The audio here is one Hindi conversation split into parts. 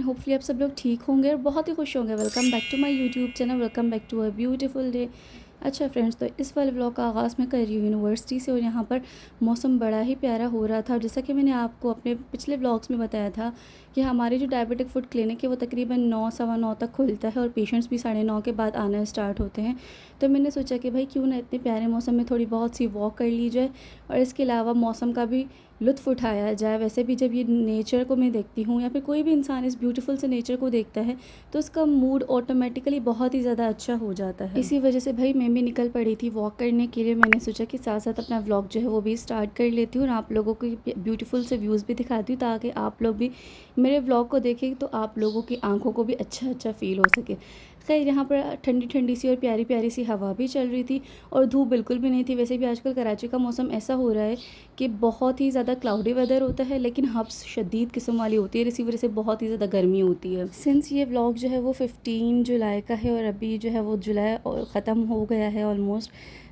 होपफुली आप सब लोग ठीक होंगे और बहुत ही खुश होंगे। Welcome back to my YouTube channel, welcome back to a beautiful day. अच्छा फ्रेंड्स, तो इस वाले व्लॉग का आगाज़ मैं कर रही हूँ यूनिवर्सिटी से और यहाँ पर मौसम बड़ा ही प्यारा हो रहा था। जैसा कि मैंने आपको अपने पिछले व्लॉग्स में बताया था कि हमारी जो डायबिटिक फूड क्लिनिक है वो तकरीबन 9 सवा 9 तक खुलता है और पेशेंट्स भी 9:30 के बाद आना स्टार्ट होते हैं। तो मैंने सोचा कि भाई क्यों ना इतने प्यारे मौसम में थोड़ी बहुत सी वॉक कर ली जाए और इसके अलावा मौसम का भी लुत्फ़ उठाया जाए। वैसे भी जब ये नेचर को मैं देखती हूँ या फिर कोई भी इंसान इस ब्यूटीफुल से नेचर को देखता है तो उसका मूड ऑटोमेटिकली बहुत ही ज़्यादा अच्छा हो जाता है। इसी वजह से भाई मैं भी निकल पड़ी थी वॉक करने के लिए। मैंने सोचा कि साथ साथ अपना व्लॉग जो है वो भी स्टार्ट कर लेती हूँ और आप लोगों को ब्यूटीफुल से व्यूज़ भी दिखाती हूँ ताकि आप लोग भी मेरे व्लॉग को देखें तो आप लोगों की आंखों को भी अच्छा अच्छा फ़ील हो सके। खैर, यहाँ पर ठंडी ठंडी सी और प्यारी प्यारी सी हवा भी चल रही थी और धूप बिल्कुल भी नहीं थी। वैसे भी आजकल कराची का मौसम ऐसा हो रहा है कि बहुत ही ज़्यादा क्लाउडी वेदर होता है लेकिन हब्स शदीद किस्म वाली होती है, इसी वजह से बहुत ही ज़्यादा गर्मी होती है। सिंस ये व्लॉग जो है वो 15 जुलाई का है और अभी जो है वो जुलाई ख़त्म हो गया है ऑलमोस्ट।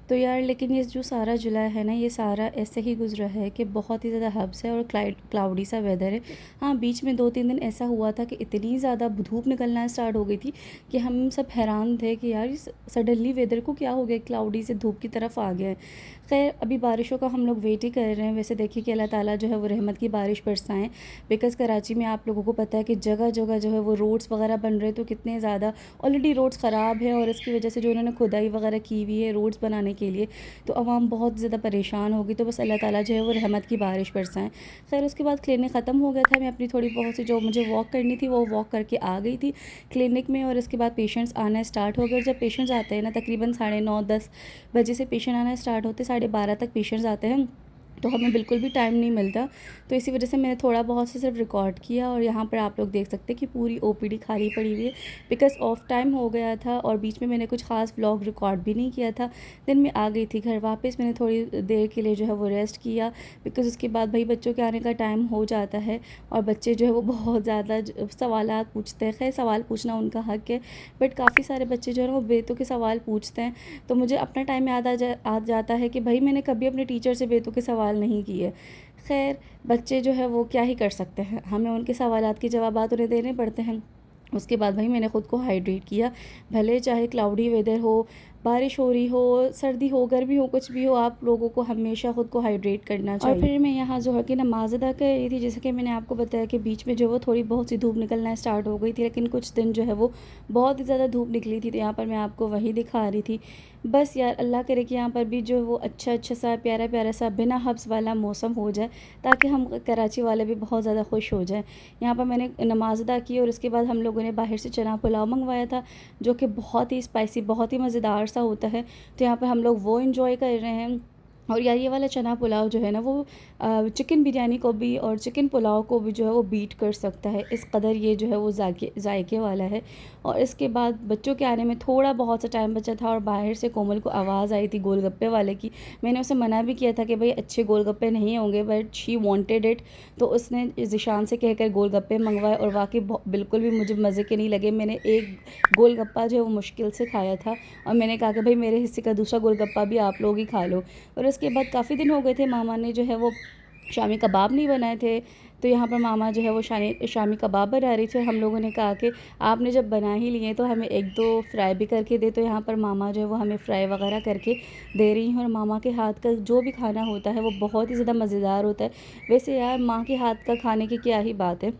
तो यार लेकिन ये जो सारा जुलाई है ना, ये सारा ऐसे ही गुजरा है कि बहुत ही ज़्यादा हब्स है और क्लाउडी सा वेदर है। हाँ, बीच में 2-3 दिन ऐसा हुआ था कि इतनी ज़्यादा धूप निकलना स्टार्ट हो गई थी कि हम सब हैरान थे कि यार सडनली वेदर को क्या हो गया, क्लाउडी से धूप की तरफ आ गया है। खैर, अभी बारिशों का हम लोग वेट ही कर रहे हैं। वैसे देखिए कि अल्लाह ताला जो है वो रहमत की बारिश बरसाएं, बिकॉज़ कराची में आप लोगों को पता है कि जगह जगह जो है वो रोड्स वगैरह बन रहे हैं। तो कितने ज़्यादा ऑलरेडी रोड्स ख़राब है और इसकी वजह से जो उन्होंने खुदाई वगैरह की हुई है रोड्स बनाने के लिए, तो आवाम बहुत ज़्यादा परेशान होगी। तो बस अल्लाह ताला जो है वो रहमत की बारिश बरसाएं। खैर, उसके बाद क्लिनिक ख़त्म हो गया था। मैं अपनी थोड़ी बहुत सी जो मुझे वॉक करनी थी वो वॉक करके आ गई थी क्लिनिक में और इसके बाद पेशेंट्स आना स्टार्ट हो गए। और जब पेशेंट्स आते हैं ना तकरीबन 9:30-10 बजे से पेशेंट आना स्टार्ट होते, 12:30 तक पेशेंट्स आते हैं, तो हमें बिल्कुल भी टाइम नहीं मिलता। तो इसी वजह से मैंने थोड़ा बहुत से सिर्फ रिकॉर्ड किया और यहाँ पर आप लोग देख सकते हैं कि पूरी ओपीडी खाली पड़ी हुई है बिकॉज़ ऑफ टाइम हो गया था और बीच में मैंने कुछ ख़ास व्लॉग रिकॉर्ड भी नहीं किया था। देन मैं आ गई थी घर वापस। मैंने थोड़ी देर के लिए जो है वो रेस्ट किया बिकॉज़ उसके बाद भाई बच्चों के आने का टाइम हो जाता है और बच्चे जो है वो बहुत ज़्यादा सवालात पूछते हैं। खैर, सवाल पूछना उनका हक़ है, बट काफ़ी सारे बच्चे जो है ना वो बेतुके के सवाल पूछते हैं। तो मुझे अपना टाइम याद आ जाता है कि भाई मैंने कभी अपने टीचर से बेतुके सवाल नहीं किए। खैर, बच्चे जो है वो क्या ही कर सकते हैं, हमें उनके सवालात के जवाबात उन्हें देने पड़ते हैं। उसके बाद भाई मैंने ख़ुद को हाइड्रेट किया, भले चाहे क्लाउडी वेदर हो, बारिश हो रही हो, सर्दी हो, गर्मी हो, कुछ भी हो, आप लोगों को हमेशा ख़ुद को हाइड्रेट करना चाहिए। और फिर मैं यहाँ ज़ोहर की नमाज़ अदा कर रही थी। जैसे कि मैंने आपको बताया कि बीच में जो वो थोड़ी बहुत सी धूप निकलना स्टार्ट हो गई थी लेकिन कुछ दिन जो है वो बहुत ही ज़्यादा धूप निकली थी, तो यहाँ पर मैं आपको वही दिखा रही थी। बस यार अल्लाह करे कि यहाँ पर भी जो वो अच्छा अच्छा सा प्यारा प्यारा सा बिना हब्स वाला मौसम हो जाए ताकि हम कराची वाले भी बहुत ज़्यादा खुश हो जाएं। यहाँ पर मैंने नमाज़ अदा की और उसके बाद हम लोगों ने बाहर से चना पुलाव मंगवाया था जो कि बहुत ही स्पाइसी, बहुत ही मज़ेदार सा होता है। तो यहाँ पर हम लोग वो एंजॉय कर रहे हैं। और यार ये वाला चना पुलाव जो है ना वो चिकन बिरयानी को भी और चिकन पुलाव को भी जो है वो बीट कर सकता है, इस कदर ये जो है वो जायके वाला है। और इसके बाद बच्चों के आने में थोड़ा बहुत सा टाइम बचा था और बाहर से कोमल को आवाज़ आई थी गोलगप्पे वाले की। मैंने उसे मना भी किया था कि भाई अच्छे गोलगप्पे नहीं होंगे, बट शी वांटेड इट। तो उसने ज़िशान से कहकर गोलगप्पे मंगवाए और वाकई बिल्कुल भी मुझे मज़े के नहीं लगे। मैंने एक गोलगप्पा जो है वो मुश्किल से खाया था और मैंने कहा कि भाई मेरे हिस्से का दूसरा गोलगप्पा भी आप लोग ही खा लो। और उसके बाद काफ़ी दिन हो गए थे मामा ने जो है वो शामी कबाब नहीं बनाए थे, तो यहाँ पर मामा जो है वो शामी कबाब बना रही थी और हम लोगों ने कहा कि आपने जब बना ही लिए तो हमें एक दो फ्राई भी करके दे। तो यहाँ पर मामा जो है वो हमें फ्राई वगैरह करके दे रही हैं और मामा के हाथ का जो भी खाना होता है वो बहुत ही ज़्यादा मज़ेदार होता है। वैसे यार माँ के हाथ का खाने की क्या ही बात है,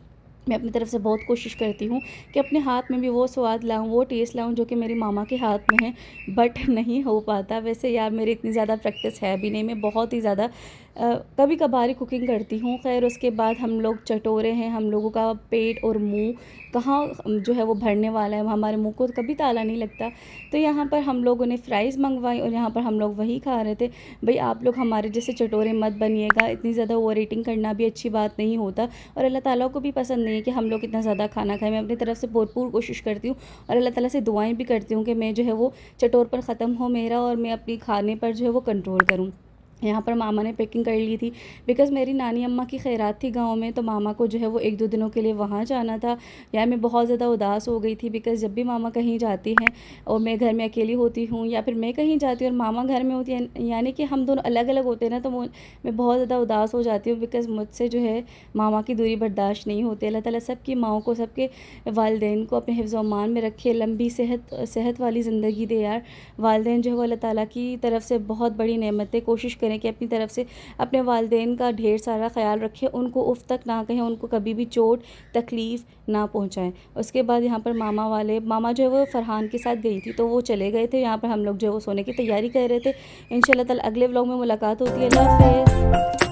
मैं अपनी तरफ से बहुत कोशिश करती हूँ कि अपने हाथ में भी वो स्वाद लाऊँ, वो टेस्ट लाऊँ जो कि मेरी मामा के हाथ में है, बट नहीं हो पाता। वैसे यार मेरी इतनी ज़्यादा प्रैक्टिस है भी नहीं, मैं बहुत ही ज़्यादा कभी कभार ही कुकिंग करती हूँ। खैर, उसके बाद हम लोग चटोरे हैं, हम लोगों का पेट और मुंह कहाँ जो है वो भरने वाला है, हमारे मुंह को कभी ताला नहीं लगता। तो यहाँ पर हम लोगों ने फ़्राइज़ मंगवाई और यहाँ पर हम लोग वही खा रहे थे। भाई आप लोग हमारे जैसे चटोरे मत बनिएगा, इतनी ज़्यादा ओवर ईटिंग करना भी अच्छी बात नहीं होता और अल्लाह ताला को भी पसंद नहीं है कि हम लोग इतना ज़्यादा खाना खाएं। मैं अपनी तरफ से भरपूर कोशिश करती हूँ और अल्लाह ताला से दुआएं भी करती हूँ कि मैं जो है वो चटोरपन ख़त्म हो मेरा और मैं अपनी खाने पर जो है वो कंट्रोल करूँ। यहाँ पर मामा ने पैकिंग कर ली थी बिकॉज़ मेरी नानी अम्मा की खैरात थी गांव में, तो मामा को जो है वो 1-2 दिनों के लिए वहाँ जाना था। यार मैं बहुत ज़्यादा उदास हो गई थी बिकॉज़ जब भी मामा कहीं जाती हैं और मैं घर में अकेली होती हूँ या फिर मैं कहीं जाती हूँ और मामा घर में होती हैं, यानी कि हम दोनों अलग-अलग होते हैं ना, तो मैं बहुत ज़्यादा उदास हो जाती हूँ बिकॉज़ मुझसे जो है मामा की दूरी बर्दाश्त नहीं होती। अल्लाह ताला सबकी माँओं को, सबके वालिदैन को अपने हिफ्ज़ व अमान में रखे, लंबी सेहत वाली ज़िंदगी दे यार। वालिदैन जो है वो अल्लाह ताला की तरफ से बहुत बड़ी नेमत है। कोशिश करें कि अपनी तरफ से अपने वालिदैन का ढेर सारा ख़्याल रखें, उनको उफ़ तक ना कहें, उनको कभी भी चोट तकलीफ़ ना पहुँचाएँ। उसके बाद यहाँ पर मामा जो है वो फ़रहान के साथ गई थी, तो वो चले गए थे। यहाँ पर हम लोग जो है वो सोने की तैयारी कर रहे थे। इंशाल्लाह ताला अगले व्लॉग में मुलाकात होती है। अल्लाह हाफ़िज़।